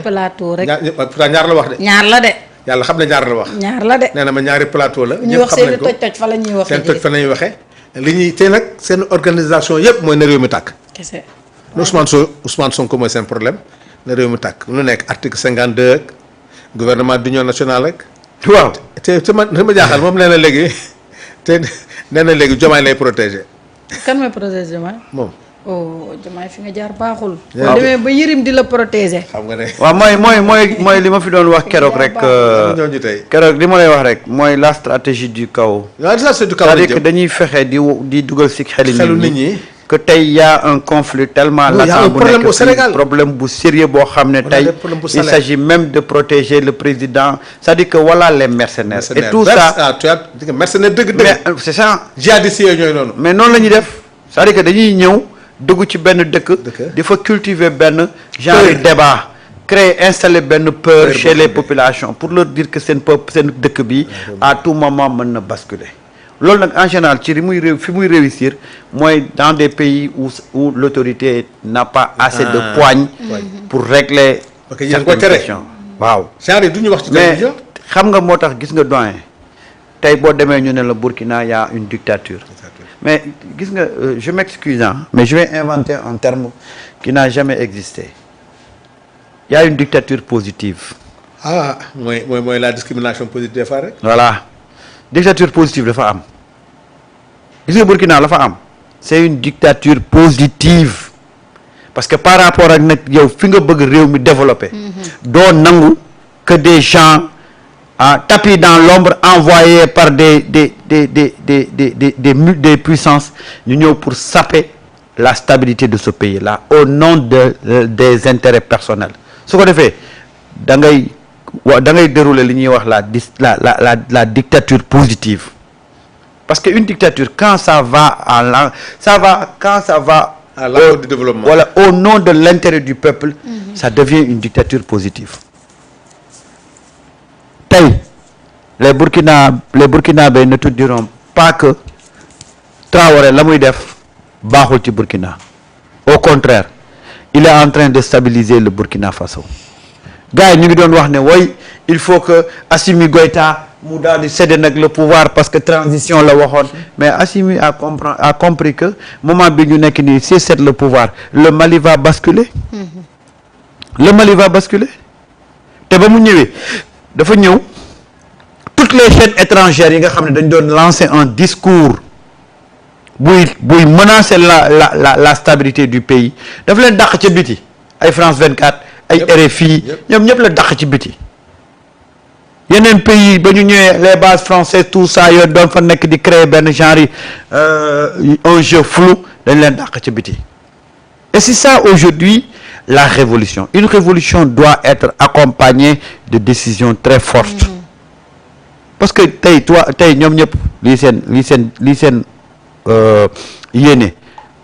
plateau rek ñaar la wax de. ñaar la de. yàlla xam ne ñaar la wax. ñaar la de. nee na ma ñaari plateau la. ñuy wax seen toj-toj fa la ñuy waxee. seen toj fa la ñuy waxee. li ñuy tey nag seen organisation yëpp mooy na réew mi tàkk. kese. Ousmane Sonko mooy seen problème na réew mi tàkk lu nekk article 52 gouvernement d'union nationale rek. waaw te man li ma jaaxal moom nee na léegi te nee na léegi Diomaye lay protéger. kan mooy protéger Diomaye. moom. oh Diomaye fi nga jaar baaxul. waaw boo demee ba Yërim di la protéger. xam nga ne. waaw mooy li ma fi doon wax keroog rek. ñooñu tey. keroog li ma lay wax rek mooy la stratégie du chaos. waaw stratégie du chaos c'est-à-dire que dañuy fexe di dugal si xelu nit ñi. que tey y a un conflit tellement latent bu nekk fii problème bu sérieux boo xam ne tey il s'agit même de protéger le président c'est-à-dire que voilà les mercenaires et tout ça mercenaire dëgg mais c'est ça jihadistes yooyu ñooy noonu mais noonu la ñuy def c'est-à-dire que dañuy ñëw dugg ci benn dëkk di fa cultiver benn genre débat créer installer benn peur chez les populations pour leur dire que seen peuple seen dëkk bi à tout moment mën na basculer loolu nag en général ci fi muy réussir mooy dans des pays où l'autorité n'a pas assez de poigne pour régler certaines questions waaw genre du ñu wax ci mais xam nga moo tax gis nga doyen tey boo demee ñu ne la Burkina y a une dictature mais gis nga je m'excuse mais je vais inventer un terme qui n'a jamais existé il y a une dictature positive mooy la discrimination positive des fois rek voilà dictature positive dafa am gis nga Burkina la fa am c'est une dictature positive parce que par rapport ak nag yow fi nga bëgg réew mi développer doo nangu que des gens tapis dans l'ombre envoyés par des puissances ñu ñëw pour saper la stabilité de ce pays là au nom des intérêts personnels su ko defee da ngay dérouler li ñuy wax la dictature positive parce que une dictature quand ça va à l'encontre du développement voilà au nom de l'intérêt du peuple ça devient une dictature positive tey les Burkinabés ne te diront pas que Traoré la muy def baaxul ci Burkina au contraire il est en train de stabiliser le Burkina Faso gars yi ñu ngi doon wax ne woy il faut que Assimi Goïta mu daal di céder nag le pouvoir parce que transition la waxoon mais Assimi a compris que moment bi ñu nekk nii s'il cède le pouvoir le Mali va basculer le Mali va basculer te ba mu ñëwee dafa ñëw toutes les chaînes étrangères yi nga xam ne dañ doon lancer un discours buy menacer la stabilité du pays dafa leen dàq ca biti ay France 24 ay RFI ñoom ñëpp la dàq ci biti yeneen pays ba ñu ñëwee les bases françaises tout ça yoon doon fa nekk di créer benn genre un jeu flou dañ leen dàq ci biti et c'est ça aujourd'hui la révolution une révolution doit être accompagnée de décisions très fortes parce que tey ñoom ñëpp lii seen yéene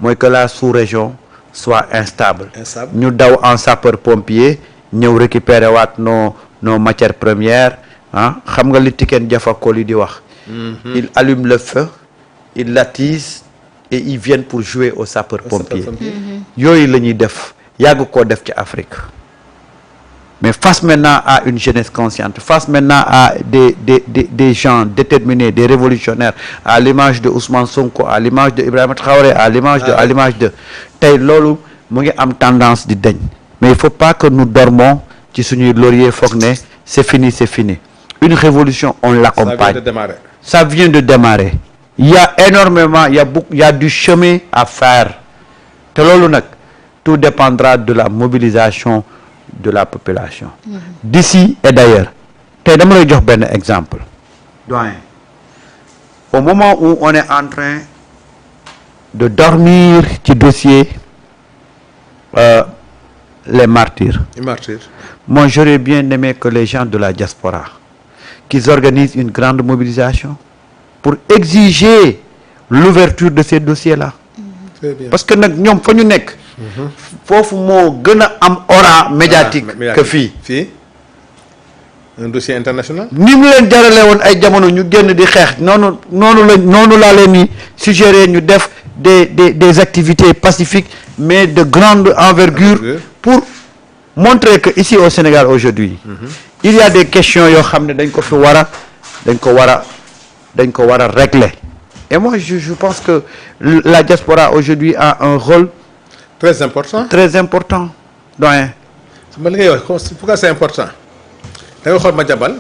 mooy que la sous-région soit instable ñu daw en sapeur-pompier ñëw récupérer waat nos matières premières xam nga li Tiken Jah Fakoly di wax ils allument le feu ils l'attisent et ils viennent pour jouer au sapeur-pompier yooyu la ñuy def yàgg koo def ci Afrique mais face maintenant à une jeunesse consciente face maintenant à des gens déterminés des révolutionnaires à l'image de Ousmane Sonko à l'image de Ibrahima Traoré à l'image de tey loolu mu ngi am tendance di dañ mais il faut pas que nous dormons ci suñuy laurier foog ne c'est fini une révolution on l'accompagne ça vient de démarrer il y a énormément il y a du chemin à faire te loolu nag tout dépendra de la mobilisation de la population d'ici et d'ailleurs tey dama lay jox benn exemple doyen au moment où on est en train de dormir ci dossier les martyrs moi j'aurais bien aimé que les gens de la diaspora qu'ils organisent une grande mobilisation pour exiger l'ouverture de ces dossiers-là parce que nag ñoom fa ñu nekk foofu moo gën a am aura médiatique que fii un dossier international ni mu leen jarale woon ay jamono ñu génn di xeex noonu laa leen ni suggérer ñu def des activités pacifiques mais de grande envergure pour montrer que ici au Sénégal aujourd'hui il y a des questions yoo xam ne dañ ko war a régler et moi je pense que la diaspora aujourd'hui a un rôle très important doyen. xam nga li ngay wax pourquoi c'est important da nga xool Madiambal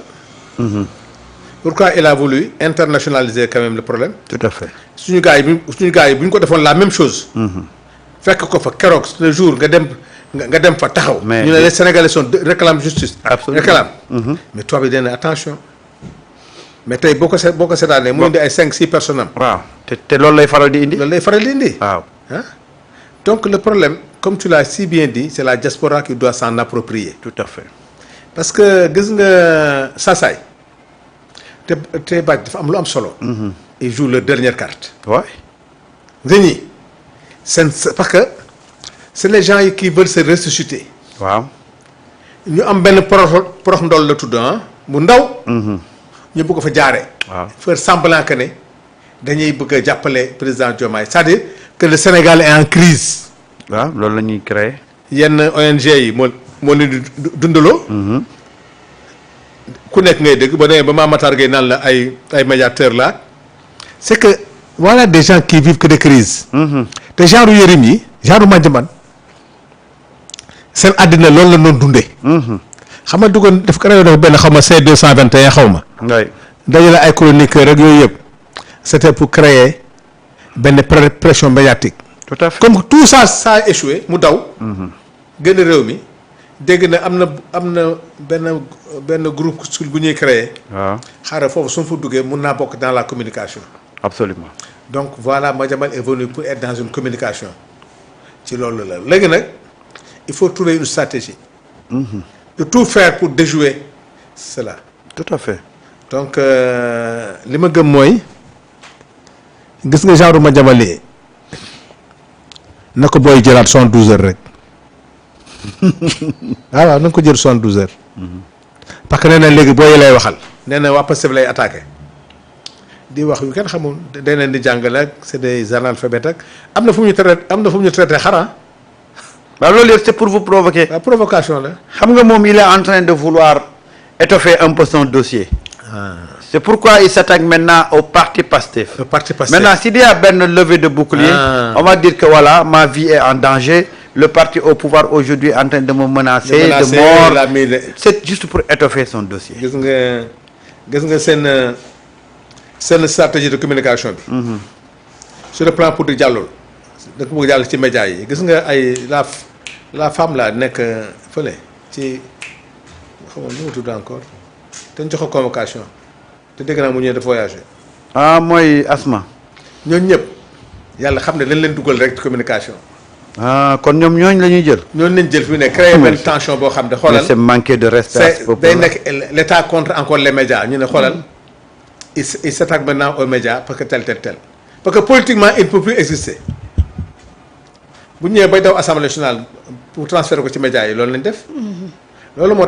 pourquoi il a voulu internationaliser quand même le problème. tout à fait. suñu gars yi bu ñu ko defoon la même chose. fekk ko fa keroog le jour nga dem fa taxaw. mais ñu ne les Sénégalais réclament justice. absolument réclament. mais toi bi dañ ne attention. mais tey boo ko seetaanee mu indi ay 5-6 personnes am. waaw te loolu lay faral di indi. waaw. donc le problème comme tu l'as si bien dit c'est la diaspora qui doit s'en approprier. tout à fait. parce que gis nga saasaay te bàcc dafa am lu am solo. ils jouent leur dernière carte. waay. nga ñi parce que c'est les gens yi qui veulent se ressusciter. waaw. ñu am benn porox ndol la tudd bu ndaw. ñu bëgg fa jaaree. waaw faire semblant que ne dañuy bëgg a jàppale président Diomaye c'est-à-dire que le Sénégal est en crise. waaw loolu la ñuy créer. yenn ONG yi moo leen di dundaloo. ku nekk ngay dégg ba nee ba Matar Gueye naan la ay médiateurs là c'est que voilà des gens qui vivent que de crise te genre Yérim yi genre Madiambal seen àddina loolu la doon dundee. xam nga duggoon daf ko rajo dafa benn xaw ma C221 xaw ma. waay dajale ay chroniqueurs rek yooyu yëpp c'était pour créer benn pression médiatique. tout à fait. comme tout ça a échoué mu daw. gën a réew mi dégg na am na benn groupe bu ñuy créer. waaw xaaral foofu su ma fa duggee mun naa bokk dans la communication. absolument. donc voilà Madiambal est venu pour être dans une communication ci loolu la léegi nag il faut trouver une stratégie. de tout faire pour déjouer cela. tout à fait. donc li ma gëm mooy gis nga genre Madiambal yi na ko booy jëlaat 72 heures rek waaw na nga ko jël 72 heures. parce que nee na léegi booy lay waxal. nee na waa Pastef lay attaqué di wax yu kenn xamul day leen di jàngale ak c'est des analphabètes ak am na fu ñu traité xara waaw loolu yëpp c'est pour vous provoquer. la provocation la. xam nga moom il est en train de vouloir étoffer un peu son dossier. c'est pourquoi il s'attaque maintenant au parti Pastef. le parti Pastef maintenant s'il y a benn levée de bouclier. on va dire que voilà ma vie est en danger. le parti au pouvoir aujourd'hui est en train de me menacer de mort. C'est juste pour étoffer son dossier. gis nga seen stratégie de communication bi. sur le plan politique jàllul. da ko bëgg jàll ci médias yi gis nga ay la femme la nekk fële ci xam nga nu mu tudd encore te ñu jox ko convocation te dégg naa mu ñëw de voyager. ah mooy Asma. ñooñu ñëpp yàlla xam ne dañ leen dugal rek communication. ah kon ñoom ñooñu la ñuy jël. ñooñu lañ jël fi mu ne créer benn tension boo xam ne xoolal. c'est manquer de respect. day nekk l'état contre encore les médias ñu ne xoolal il s'attaque maintenant aux médias parce que tel parce que politiquement il ne peut plus exister bu ñu ñëwee bay daw assemblée nationale pour transférer ko ci médias yi loolu lañ def. loolu moo